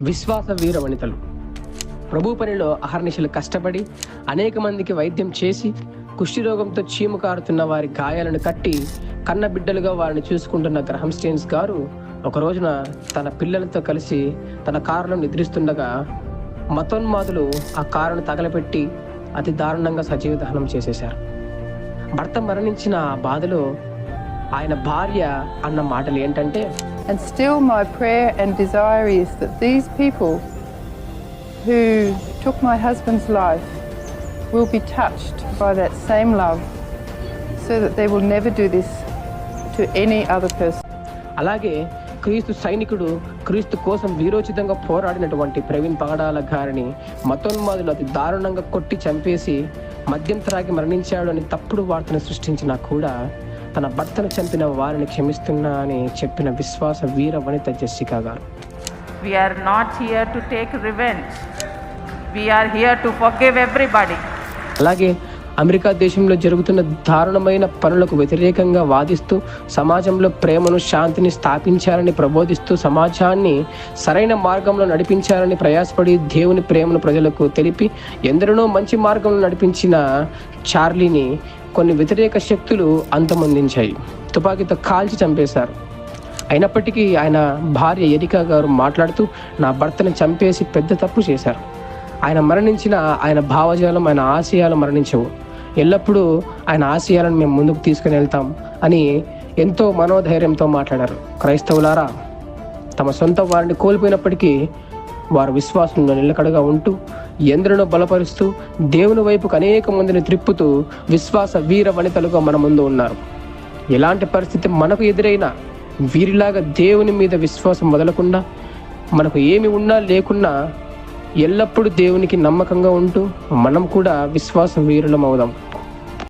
విశ్వాస వీర వనితలు ప్రభు పనిలో అహర్నిశలు కష్టపడి అనేక మందికి వైద్యం చేసి కుష్ఠరోగంతో చీము కారుతున్న వారి గాయాలను కట్టి కన్న బిడ్డలుగా వారిని చూసుకుంటున్న గ్రహం స్టెయిన్స్ గారు ఒక రోజున తన పిల్లలతో కలిసి తన కారులో నిద్రిస్తుండగా మతోన్మాదులు ఆ కారును తగలపెట్టి అతి దారుణంగా సజీవ దహనం చేసేశారు. భర్త మరణించిన ఆ బాధలో ఆయన భార్య అన్న మాటలు ఏంటంటే, And still my prayer and desire is that these people who took my husband's life will be touched by that same love so that they will never do this to any other person. అలాగే క్రీస్తు సైనికుడు క్రీస్తు కోసం వీరోచితంగా పోరాడినటువంటి ప్రవీణ్ పగడాల గారిని మతోన్మాదులు అతి దారుణంగా కొట్టి చంపేసి మద్యం త్రాగి మరణించాడు అని తప్పుడు వార్తను సృష్టించినా కూడా తన భర్తను చంపిన వారిని క్షమిస్తున్నా అని చెప్పిన విశ్వాస వీర వనిత జెస్సికా గారు. We are not here to take revenge. We are here to forgive everybody. అలాగే అమెరికా దేశంలో జరుగుతున్న దారుణమైన పనులకు వ్యతిరేకంగా వాదిస్తూ సమాజంలో ప్రేమను శాంతిని స్థాపించాలని ప్రబోధిస్తూ సమాజాన్ని సరైన మార్గంలో నడిపించాలని ప్రయాసపడి దేవుని ప్రేమను ప్రజలకు తెలిపి ఎందరినో మంచి మార్గంలో నడిపించిన చార్లీని కొన్ని వ్యతిరేక శక్తులు అంతమొందించాయి, తుపాకీతో కాల్చి చంపేశారు. అయినప్పటికీ ఆయన భార్య ఎరికా గారు మాట్లాడుతూ, నా భర్తను చంపేసి పెద్ద తప్పు చేశారు. ఆయన మరణించిన ఆయన భావజాలం, ఆయన ఆశయాలు మరణించవు. ఎల్లప్పుడూ ఆయన ఆశయాలను మేము ముందుకు తీసుకుని వెళ్తాం అని ఎంతో మనోధైర్యంతో మాట్లాడారు. క్రైస్తవులారా, తమ సొంత వారిని కోల్పోయినప్పటికీ వారు విశ్వాసంలో నిలకడగా ఉంటూ ఎందరినో బలపరుస్తూ దేవుని వైపుకు అనేక మందిని త్రిప్పుతూ విశ్వాస వీర వనితలుగా మన ముందు ఉన్నారు. ఎలాంటి పరిస్థితి మనకు ఎదురైనా వీరిలాగా దేవుని మీద విశ్వాసం వదలకుండా మనకు ఏమి ఉన్నా లేకున్నా ఎల్లప్పుడూ దేవునికి నమ్మకంగా ఉంటూ మనం కూడా విశ్వాస వీరులం అవుదాం.